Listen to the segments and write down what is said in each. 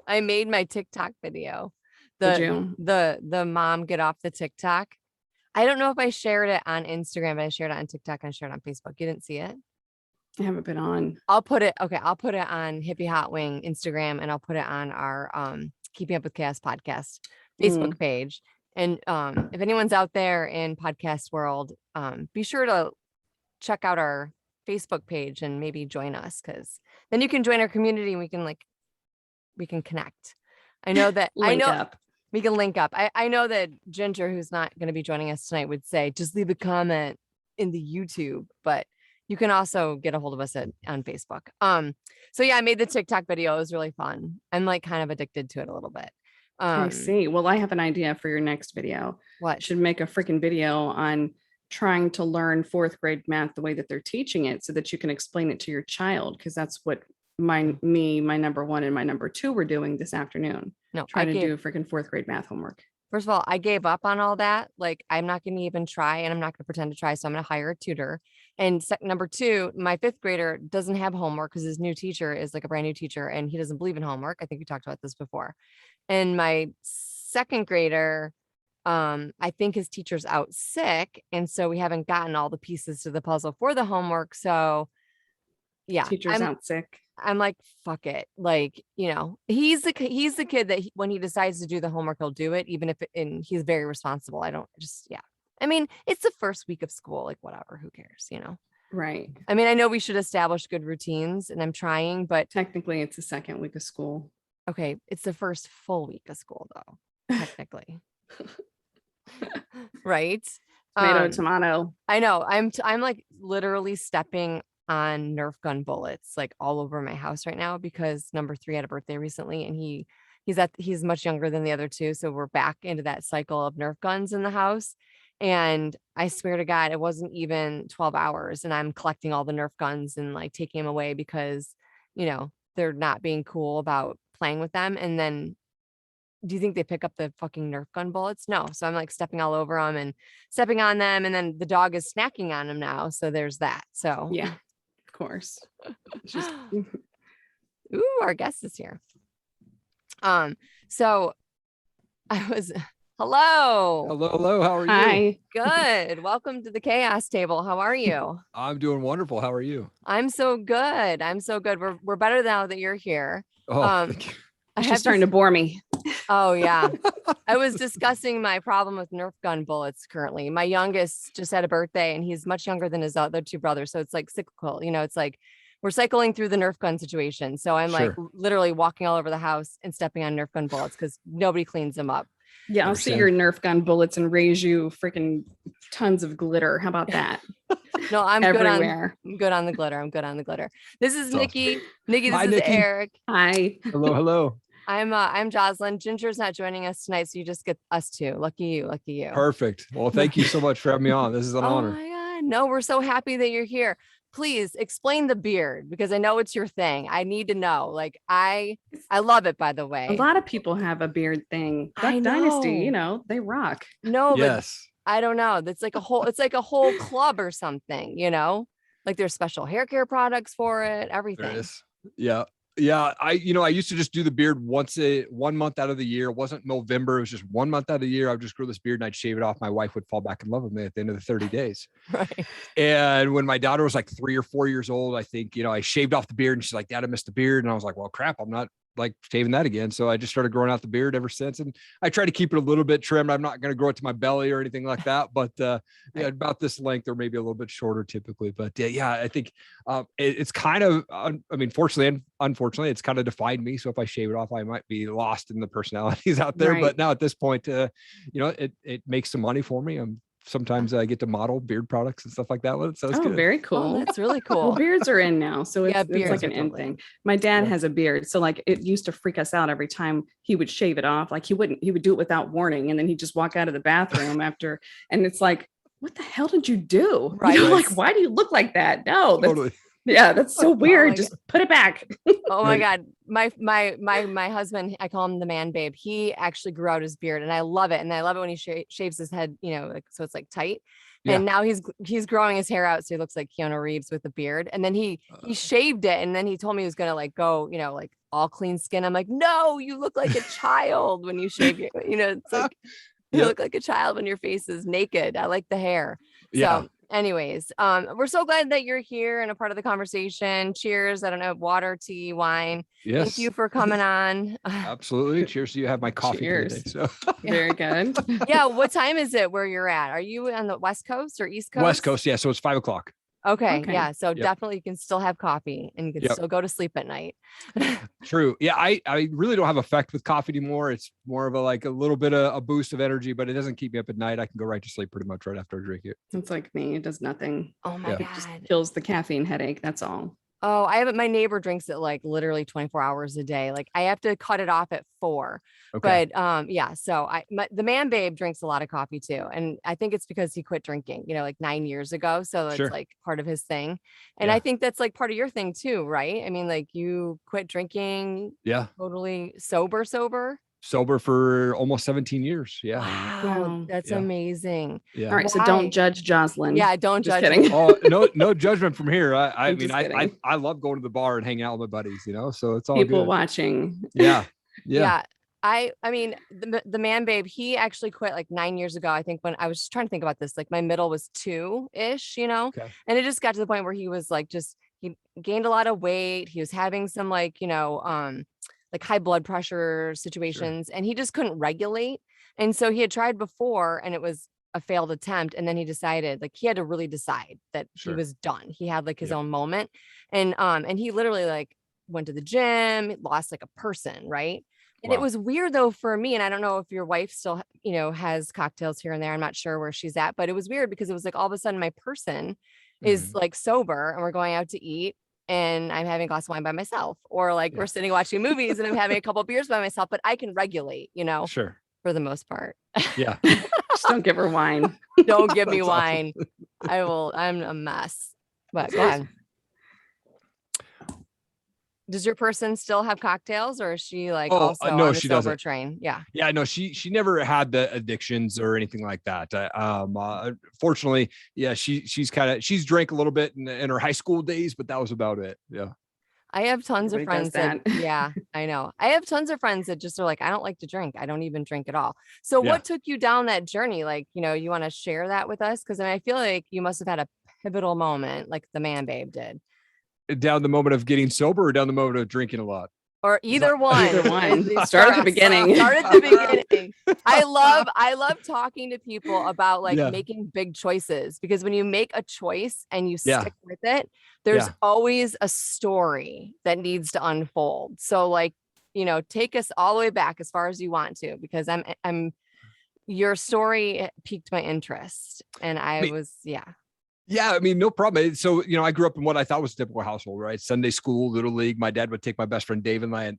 I made my TikTok video. Did you? The mom get off the TikTok. I don't know if I shared it on Instagram, but I shared it on TikTok and I shared it on Facebook. You didn't see it? I haven't been on. I'll put it on Hippie Hot Wing Instagram, and I'll put it on our Keeping Up with Chaos podcast Facebook page. And if anyone's out there in podcast world, be sure to check out our Facebook page and maybe join us, because then you can join our community and we can connect. I know that Up. We can link up. I know that Ginger, who's not going to be joining us tonight, would say just leave a comment in the YouTube, but you can also get a hold of us on Facebook. So yeah, I made the TikTok video. It was really fun. I'm like kind of addicted to it a little bit. I see. Well, I have an idea for your next video. What? You should make a freaking video on trying to learn fourth grade math the way that they're teaching it so that you can explain it to your child. Because that's what my number one and my number two were doing this afternoon. No, trying to do freaking fourth grade math homework. First of all, I gave up on all that. Like, I'm not going to even try, and I'm not going to pretend to try. So I'm going to hire a tutor. And number two, my fifth grader doesn't have homework because his new teacher is like a brand new teacher and he doesn't believe in homework. I think we talked about this before. And my second grader, I think his teacher's out sick. And so we haven't gotten all the pieces to the puzzle for the homework. So yeah, teacher's out sick. I'm like, fuck it. Like, you know, he's the kid that when he decides to do the homework, he'll do it, even if and he's very responsible. I mean, it's the first week of school, like whatever, who cares, you know? Right. I mean, I know we should establish good routines and I'm trying, but technically it's the second week of school. Okay. It's the first full week of school though, technically. Right. Tomato. I know. I'm like literally stepping on Nerf gun bullets like all over my house right now because number 3 had a birthday recently and he's much younger than the other two. So we're back into that cycle of Nerf guns in the house. And I swear to God, it wasn't even 12 hours and I'm collecting all the Nerf guns and like taking them away because, you know, they're not being cool about playing with them. And then do you think they pick up the fucking Nerf gun bullets? No. So I'm like stepping all over them and stepping on them. And then the dog is snacking on them now. So there's that. So yeah, of course. Just... Ooh, our guest is here. So I was, hello. How are you? Hi. Good. Welcome to the Chaos Table. How are you? I'm doing wonderful. How are you? I'm so good. We're better now that you're here. She's starting to bore me. Oh yeah. I was discussing my problem with Nerf gun bullets currently. My youngest just had a birthday and he's much younger than his other two brothers. So it's like cyclical, you know, it's like we're cycling through the Nerf gun situation. So I'm like literally walking all over the house and stepping on Nerf gun bullets because nobody cleans them up. Yeah, I'll see your Nerf gun bullets and raise you freaking tons of glitter. How about that? No, I'm everywhere. Good on the glitter. I'm good on the glitter. This is Nikki. Nikki, this Hi, is Nikki. Erik. Hi. Hello. I'm Jozlyn. Ginger's not joining us tonight, so you just get us two. Lucky you. Perfect. Well, thank you so much for having me on. This is an honor. Oh my God. No, we're so happy that you're here. Please explain the beard because I know it's your thing. I need to know. Like I love it, by the way. A lot of people have a beard thing. Duck Dynasty, you know, they rock. No, yes. But I don't know. It's like a whole club or something, you know, like there's special hair care products for it, everything. There is. Yeah. Yeah. I used to just do the beard 1 month out of the year. It wasn't November. It was just 1 month out of the year. I would just grow this beard and I'd shave it off. My wife would fall back in love with me at the end of the 30 days. Right. And when my daughter was like 3 or 4 years old, I think, I shaved off the beard and she's like, Dad, I missed the beard. And I was like, well, crap, I'm not like shaving that again. So I just started growing out the beard ever since. And I try to keep it a little bit trimmed. I'm not going to grow it to my belly or anything like that, but yeah, about this length or maybe a little bit shorter typically. But yeah, I think it's kind of, fortunately and unfortunately, it's kind of defined me. So if I shave it off, I might be lost in the personalities out there. Right. But now at this point, it makes some money for me. Sometimes I get to model beard products and stuff like that. So it's good. Very cool. Oh, that's really cool. Well, beards are in now. So it's like an in thing. My dad has a beard. So like it used to freak us out every time he would shave it off. Like he would do it without warning. And then he'd just walk out of the bathroom after. And it's like, what the hell did you do? Right. Like, why do you look like that? No, totally. Yeah, that's so weird. Just put it back. Oh my God. My husband, I call him the man babe. He actually grew out his beard and I love it. And I love it when he shaves his head, like, so it's like tight. Yeah. And now he's growing his hair out, so he looks like Keanu Reeves with a beard. And then he shaved it, and then he told me he was gonna like go, like all clean skin. I'm like, no, you look like a child when you shave your, it's like you look like a child when your face is naked. I like the hair. Yeah. So anyways, we're so glad that you're here and a part of the conversation. Cheers. I don't know, water, tea, wine. Yes. Thank you for coming on. Absolutely. Cheers to you. Have my coffee today. So very good. Yeah. What time is it where you're at? Are you on the West Coast or East Coast? West Coast. Yeah. So it's 5:00. Okay. Yeah. So Yep. definitely you can still have coffee and you can still go to sleep at night. True. Yeah. I really don't have effect with coffee anymore. It's more of a little bit of a boost of energy, but it doesn't keep me up at night. I can go right to sleep pretty much right after I drink it. It's like me. It does nothing. Oh my God. It just kills the caffeine headache. That's all. Oh, my neighbor drinks it like literally 24 hours a day. Like I have to cut it off at 4. Okay. But yeah, so the man babe drinks a lot of coffee too. And I think it's because he quit drinking, like 9 years ago. So it's like part of his thing. And I think that's like part of your thing too, right? I mean, like you quit drinking. Yeah. Totally sober. Sober for almost 17 years. Yeah. Wow. That's amazing. Yeah. All right. So don't judge Jozlyn. Yeah. Don't judge. Kidding. Oh, no judgment from here. I mean, I love going to the bar and hanging out with my buddies, so it's all people good. watching. Yeah. I mean, the man babe, he actually quit like 9 years ago. I think when I was just trying to think about this, like my middle was 2-ish, and it just got to the point where he was like, he gained a lot of weight. He was having some like high blood pressure situations and he just couldn't regulate. And so he had tried before and it was a failed attempt. And then he decided he had to really decide that he was done. He had like his own moment. And he literally like went to the gym, lost like a person. Right. And it was weird though for me. And I don't know if your wife still, has cocktails here and there. I'm not sure where she's at, but it was weird because it was like all of a sudden my person is like sober and we're going out to eat. And I'm having a glass of wine by myself, or like we're sitting watching movies and I'm having a couple of beers by myself, but I can regulate, Sure. for the most part. Yeah. Just don't give her wine. Don't give me wine. Awesome. I'm a mess, but go ahead. Does your person still have cocktails or is she like also no, on the she sober doesn't. train? Yeah. Yeah, no, she never had the addictions or anything like that. Fortunately, yeah, she's drank a little bit in her high school days, but that was about it. Yeah. I have tons of Everybody friends that, yeah, I know. I have tons of friends that just are like, I don't like to drink. I don't even drink at all. So what took you down that journey? Like, you want to share that with us? Cause I feel like you must've had a pivotal moment like the man babe did. Down the moment of getting sober or down the moment of drinking a lot? Or either one. Either one. Start at the beginning. Start at the beginning. I love talking to people about making big choices, because when you make a choice and you stick with it, there's always a story that needs to unfold. So take us all the way back as far as you want to, because your story piqued my interest and Yeah, I mean, no problem. So, I grew up in what I thought was a typical household, right? Sunday school, little league. My dad would take my best friend Dave and I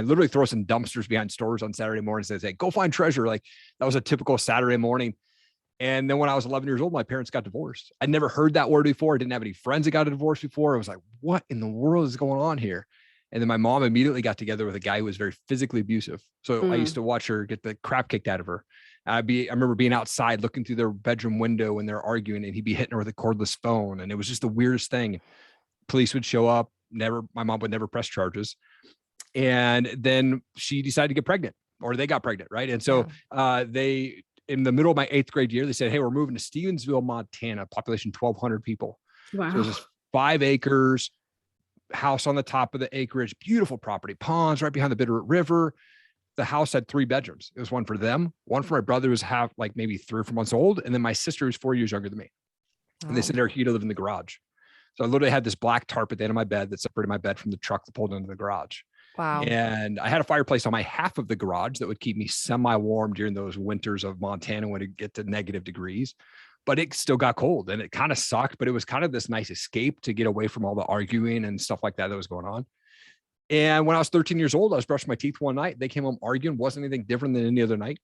literally throw us in dumpsters behind stores on Saturday mornings and say, go find treasure. Like that was a typical Saturday morning. And then when I was 11 years old, my parents got divorced. I'd never heard that word before. I didn't have any friends that got a divorce before. I was like, what in the world is going on here? And then my mom immediately got together with a guy who was very physically abusive. So I used to watch her get the crap kicked out of her. I remember being outside looking through their bedroom window when they're arguing and he'd be hitting her with a cordless phone. And it was just the weirdest thing. Police would show up. My mom would never press charges. And then she decided to get pregnant, or they got pregnant. Right. And so in the middle of my 8th grade year, they said, hey, we're moving to Stevensville, Montana, population 1,200 people. Wow. So it was just 5 acres, house on the top of the acreage, beautiful property, ponds right behind the Bitterroot River. The house had 3 bedrooms. It was one for them, one for my brother who was maybe 3 or 4 months old, and then my sister who's 4 years younger than me. And they said they're here to live in the garage. So I literally had this black tarp at the end of my bed that separated my bed from the truck that pulled into the garage. Wow. And I had a fireplace on my half of the garage that would keep me semi-warm during those winters of Montana when it get to negative degrees. But it still got cold and it kind of sucked, but it was kind of this nice escape to get away from all the arguing and stuff like that was going on. And when I was 13 years old, I was brushing my teeth one night. They came home arguing, wasn't anything different than any other night.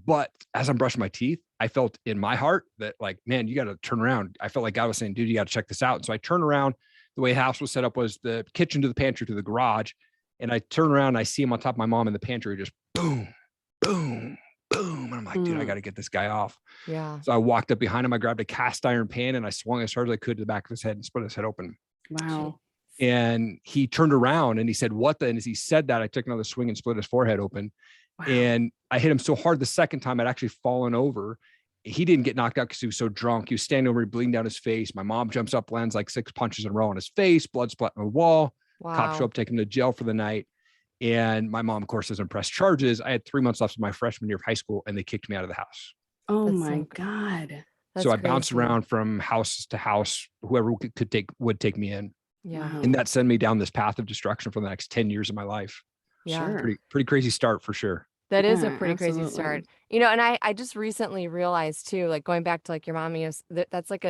But as I'm brushing my teeth, I felt in my heart that man, you got to turn around. I felt like God was saying, dude, you got to check this out. And so I turned around. The way the house was set up was the kitchen to the pantry to the garage. And I turn around and I see him on top of my mom in the pantry, just boom, boom, boom. And I'm like, like, dude, I got to get this guy off. Yeah. So I walked up behind him. I grabbed a cast iron pan and I swung as hard as I could to the back of his head and split his head open. Wow. And he turned around and he said, what the? And as he said that, I took another swing and split his forehead open. Wow. And I hit him so hard the second time I'd actually fallen over. He didn't get knocked out because he was so drunk. He was standing over, bleeding down his face. My mom jumps up, lands like 6 punches in a row on his face, blood splat on the wall. Wow. Cops show up, take him to jail for the night. And my mom, of course, doesn't press charges. I had 3 months left of my freshman year of high school and they kicked me out of the house. Oh my God. So I bounced around from house to house, whoever would take me in. Yeah. And that sent me down this path of destruction for the next 10 years of my life. Yeah. Sure. Pretty crazy start for sure. That is a pretty crazy start. You know, and I just recently realized too, like going back to like your mom, you know, that's like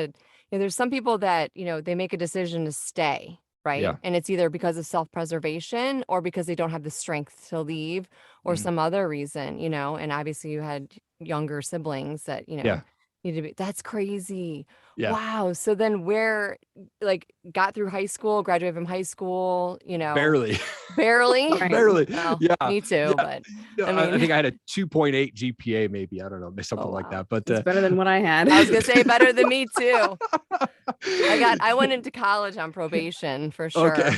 there's some people that, you know, they make a decision to stay, right? Yeah. And it's either because of self-preservation or because they don't have the strength to leave or some other reason, you know, and obviously you had younger siblings that, you know, need to be, that's crazy. Yeah. Wow. So then got through high school, graduated from high school, you know, Barely. Right. Barely. Well, yeah. Me too. Yeah. But I think I had a 2.8 GPA, maybe. I don't know, something like that. But it's better than what I had. I was gonna say better than me too. I went into college on probation for sure. Okay.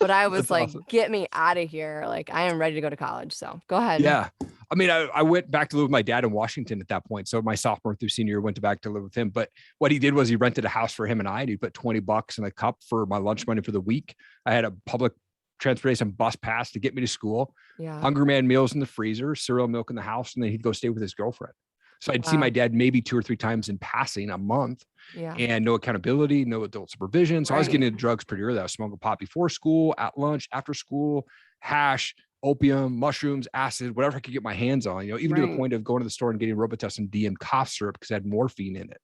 But I was like, awesome. Get me out of here. Like I am ready to go to college. So go ahead. Yeah. I mean, I went back to live with my dad in Washington at that point. So my sophomore through senior year went back to live with him. But what he did was he rented a house for him and I, and he put $20 in a cup for my lunch money for the week. I had a public transportation bus pass to get me to school. Yeah. Hungry Man meals in the freezer, cereal, milk in the house, and then he'd go stay with his girlfriend. So I'd see my dad maybe 2 or 3 times in passing a month. Yeah. And no accountability, no adult supervision. So I was getting into drugs pretty early. I was smoking pot before school, at lunch, after school, hash, opium, mushrooms, acid, whatever I could get my hands on, you know, even to the point of going to the store and getting Robitussin DM cough syrup because it had morphine in it,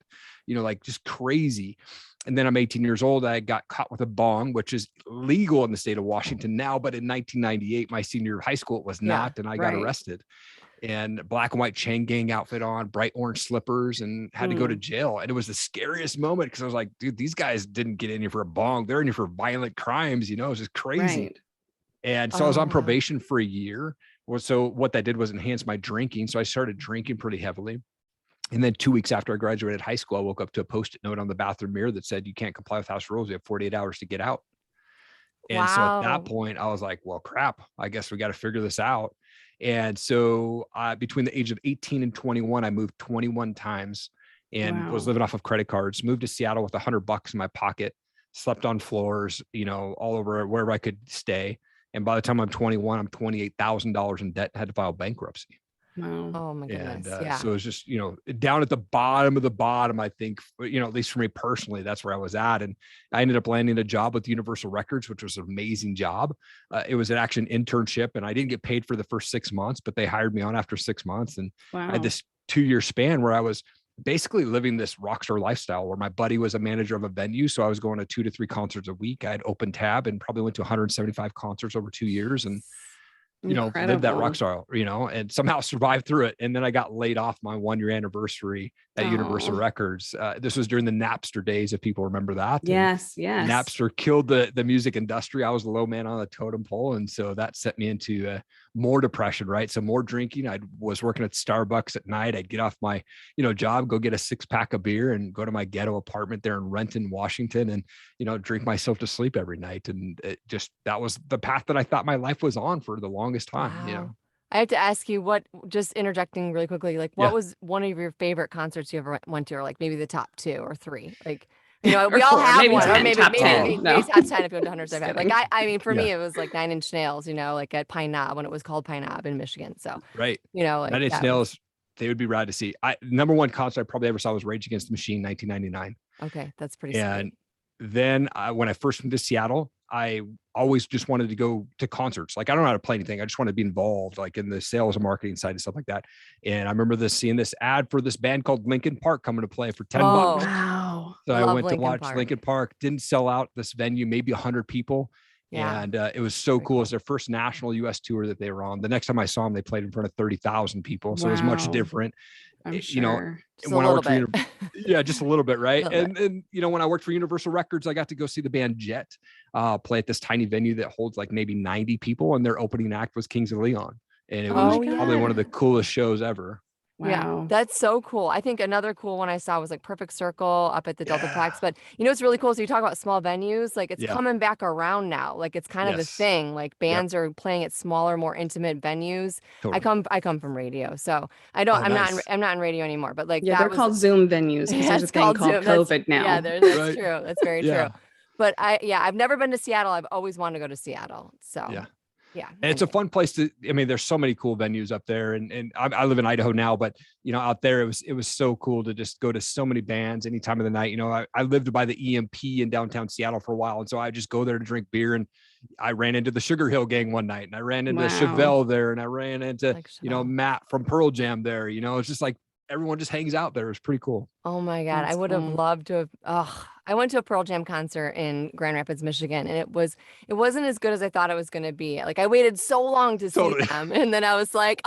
you know, like just crazy. And then I'm 18 years old. I got caught with a bong, which is legal in the state of Washington now. But in 1998, my senior year of high school, it was not. And I got arrested and black and white chain gang outfit on, bright orange slippers, and had to go to jail. And it was the scariest moment because I was like, dude, these guys didn't get in here for a bong. They're in here for violent crimes. You know, it was just crazy. Right. And so I was on probation for a year. So what that did was enhance my drinking. So I started drinking pretty heavily. And then 2 weeks after I graduated high school, I woke up to a Post-it note on the bathroom mirror that said, you can't comply with house rules. You have 48 hours to get out. And so at that point I was like, well, crap, I guess we got to figure this out. And so between the age of 18 and 21, I moved 21 times and was living off of credit cards, moved to Seattle with $100 in my pocket, slept on floors, you know, all over wherever I could stay. And by the time I'm 21, I'm $28,000 in debt, had to file bankruptcy. Wow. Oh my goodness. And so it was just, you know, down at the bottom of the bottom, I think, you know, at least for me personally, that's where I was at. And I ended up landing a job with Universal Records, which was an amazing job. It was an action internship and I didn't get paid for the first 6 months, but they hired me on after 6 months. And I had this 2-year span where I was basically living this rock star lifestyle where my buddy was a manager of a venue. So I was going to 2 to 3 concerts a week. I had open tab and probably went to 175 concerts over 2 years and, you know, lived that rock star, you know, and somehow survived through it. And then I got laid off my 1-year anniversary at Universal Records. This was during the Napster days, if people remember that. Yes. Napster killed the music industry. I was the low man on the totem pole. And so that set me into more depression, right? So more drinking. I was working at Starbucks at night. I'd get off my, you know, job, go get a 6-pack of beer and go to my ghetto apartment there in Renton, Washington, and, you know, drink myself to sleep every night. And it just, that was the path that I thought my life was on for the longest time, you know? I have to ask you just interjecting really quickly, like what was one of your favorite concerts you ever went to, or like maybe the top 2 or 3? Like, you know, we all have maybe one, 10, or maybe top 10. Maybe top 10 if you went to 175. Like I mean, for me, it was like 9 Inch Nails, you know, like at Pine Knob when it was called Pine Knob in Michigan. So, you know, like 9 Inch Nails, they would be rad to see. Number one concert I probably ever saw was Rage Against the Machine, 1999. Okay, that's pretty And sweet. then when I first moved to Seattle, I always just wanted to go to concerts. Like, I don't know how to play anything. I just wanted to be involved, like in the sales and marketing side and stuff like that. And I remember seeing this ad for this band called Linkin Park coming to play for $10. Wow. So I went to watch Linkin Park, didn't sell out this venue, maybe 100 people. Yeah. And it was so cool. It was their first national US tour that they were on. The next time I saw them, they played in front of 30,000 people. So it was much different. I'm sure. You know, just when I worked for just a little bit, right? And you know, when I worked for Universal Records, I got to go see the band Jet play at this tiny venue that holds like maybe 90 people, and their opening act was Kings of Leon, and it was probably one of the coolest shows ever. Yeah, Wow. that's so cool. I think another cool one I saw was like Perfect Circle up at the Deltaplex. But you know, it's really cool. So you talk about small venues, like it's Yeah. coming back around now. Like it's kind of a Yes. thing. Like Yep. bands are playing at smaller, more intimate venues. Totally. I come from radio, so I don't. Oh, nice. I'm not in radio anymore. But like Yeah, they're that was called Zoom venues because yeah, there's a it's thing called called Zoom. That's COVID yeah, now. there. That's Right. true. That's very true. Yeah. But I've never been to Seattle. I've always wanted to go to Seattle. So Yeah. yeah, And it's a fun place to, I mean, there's so many cool venues up there, and I live in Idaho now, but you know, out there, it was so cool to just go to so many bands any time of the night. You know, I lived by the EMP in downtown Seattle for a while. And so I just go there to drink beer, and I ran into the Sugar Hill Gang one night, and I ran into Chevelle there, and I ran into, like you know, Matt from Pearl Jam there. You know, it's just like everyone just hangs out there. It's pretty cool. Oh my God. I That's would have cool. loved to have I went to a Pearl Jam concert in Grand Rapids, Michigan, and it wasn't as good as I thought it was going to be. Like I waited so long to see Totally. them, and then I was like,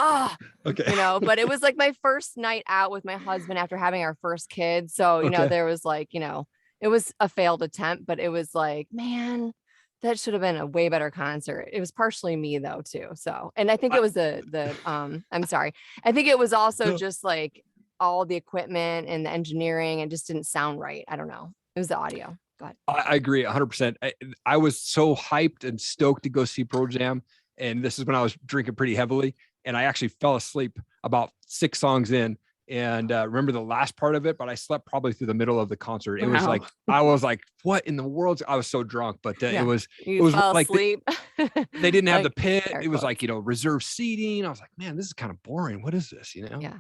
Okay. you know, but it was like my first night out with my husband after having our first kid. So, you know, Okay. there was like, you know, it was a failed attempt, but it was like, man, that should have been a way better concert. It was partially me though, too. So, and I think it was I'm sorry. I think it was also No. just like all the equipment and the engineering and just didn't sound right. I don't know. It was the audio. Go ahead. I agree 100%. I was so hyped and stoked to go see Pearl Jam. And this is when I was drinking pretty heavily. And I actually fell asleep about 6 songs in, and remember the last part of it, but I slept probably through the middle of the concert. It was Wow. like, I was like, what in the world? I was so drunk, but Yeah. it was fell like asleep. they didn't have the Like, pit. air It was quotes. like, you know, reserved seating. I was like, man, this is kind of boring. What is this? You know? Yeah.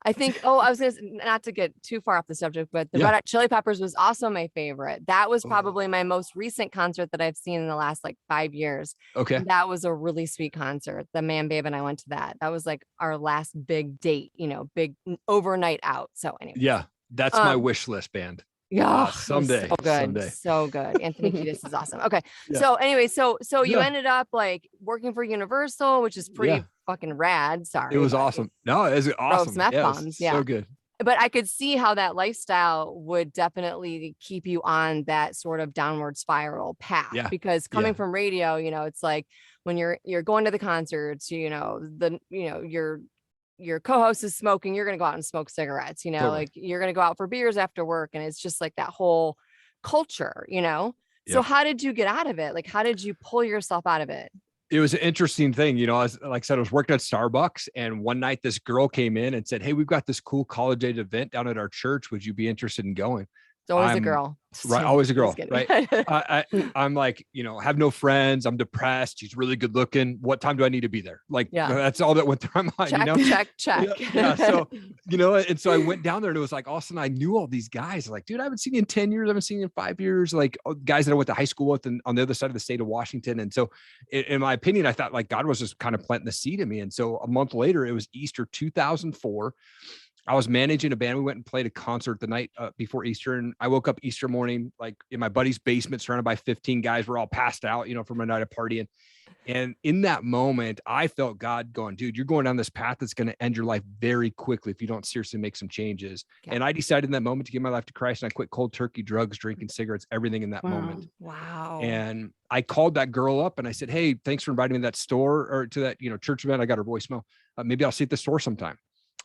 I think, I was not to get too far off the subject, but the Yeah. Red Hot Chili Peppers was also my favorite. That was probably Oh. my most recent concert that I've seen in the last like 5 years. Okay. And that was a really sweet concert. The Man Babe and I went to that. That was like our last big date, you know, big overnight out. So anyway. Yeah. That's my Um, wish list band. Yeah, it was Someday. so good, Someday. so good. Anthony Kiedis is awesome. Okay, Yeah. so anyway, so you Yeah. ended up like working for Universal, which is pretty Yeah. fucking rad. Sorry, It was but awesome. No, it was awesome. some Yeah, it was F-bombs, yeah. so good. But I could see how that lifestyle would definitely keep you on that sort of downward spiral path. Yeah, Because coming yeah. from radio, you know, it's like when you're going to the concerts, you know, your co-host is smoking, you're going to go out and smoke cigarettes, you know, Totally. like you're going to go out for beers after work. And it's just like that whole culture, you know? So Yep. how did you get out of it? Like, how did you pull yourself out of it? It was an interesting thing. You know, like I said, I was working at Starbucks, and one night this girl came in and said, "Hey, we've got this cool college age event down at our church. Would you be interested in going?" It's always a I'm- girl. Right. Always a girl. Just Right. kidding. I'm like, you know, have no friends. I'm depressed. She's really good looking. What time do I need to be there? Like, Yeah. that's all that went through my mind, check, you know? check. Yeah. So, you know, and so I went down there, and it was like, all of a sudden I knew all these guys. Like, dude, I haven't seen you in 10 years. I haven't seen you in 5 years. Like guys that I went to high school with and on the other side of the state of Washington. And so in my opinion, I thought like God was just kind of planting the seed in me. And so a month later, it was Easter 2004. I was managing a band. We went and played a concert the night before Easter. And I woke up Easter morning, like in my buddy's basement, surrounded by 15 guys. We're all passed out, you know, from a night of partying. And in that moment, I felt God going, dude, you're going down this path that's going to end your life very quickly if you don't seriously make some changes. Yeah. And I decided in that moment to give my life to Christ, and I quit cold turkey, drugs, drinking, cigarettes, everything in that Wow. moment. Wow. And I called that girl up and I said, "Hey, thanks for inviting me to that store or to that, you know, church event. I got her voicemail. Maybe I'll see you at the store sometime."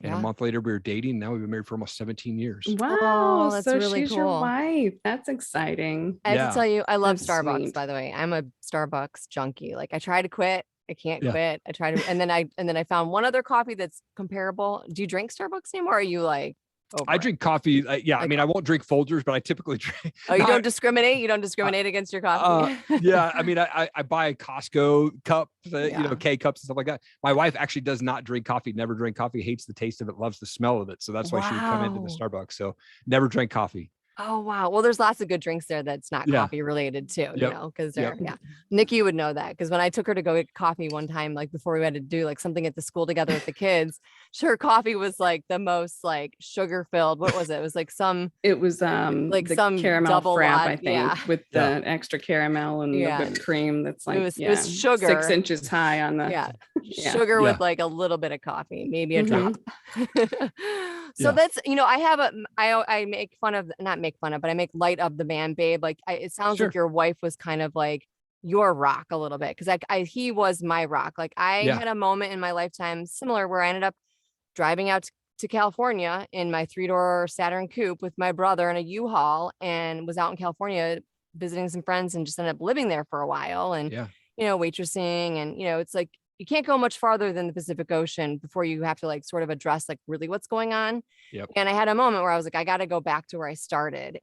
And Yeah. a month later, we were dating. Now we've been married for almost 17 years. Wow. Oh, that's So really she's your cool. wife. That's exciting. I have Yeah. to tell you, I love That's Starbucks, sweet. by the way. I'm a Starbucks junkie. Like I try to quit. I can't Yeah. quit. I try to, and then I found one other coffee that's comparable. Do you drink Starbucks anymore? Or are you like, over I it? drink coffee. Yeah. I Like mean, I won't drink Folgers, but I typically drink. Oh, you not- don't discriminate? You don't discriminate against your coffee? Yeah. I mean, I buy Costco cups, you Yeah. know, K cups and stuff like that. My wife actually does not drink coffee, never drank coffee, hates the taste of it, loves the smell of it. So that's why she would come into the Wow. Starbucks. So never drank coffee. Oh, wow. Well, there's lots of good drinks there that's not Yeah. coffee related too, you Yep. know, because Yep. they're, yeah. Nikki would know that because when I took her to go get coffee one time, like before we had to do like something at the school together with the kids, her coffee was like the most like sugar filled. What was it? It was like some, It was like the some caramel double frap, lot- I think, yeah. with the Yeah. extra caramel and Yeah. the whipped cream. That's like it was sugar. 6 inches high on the Yeah. Yeah. Sugar Yeah. with like a little bit of coffee, maybe a drop. So Yeah. that's, you know, I make fun of, not make fun of, but I make light of the Man Babe. Like it sounds Sure. like your wife was kind of like your rock a little bit. Cause he was my rock. Like I Yeah. had a moment in my lifetime similar where I ended up driving out to California in my 3-door Saturn coupe with my brother in a U-Haul, and was out in California visiting some friends, and just ended up living there for a while, and, Yeah. waitressing. And, it's like, you can't go much farther than the Pacific Ocean before you have to like sort of address like really what's going on. Yep. And I had a moment where I was like, I got to go back to where I started.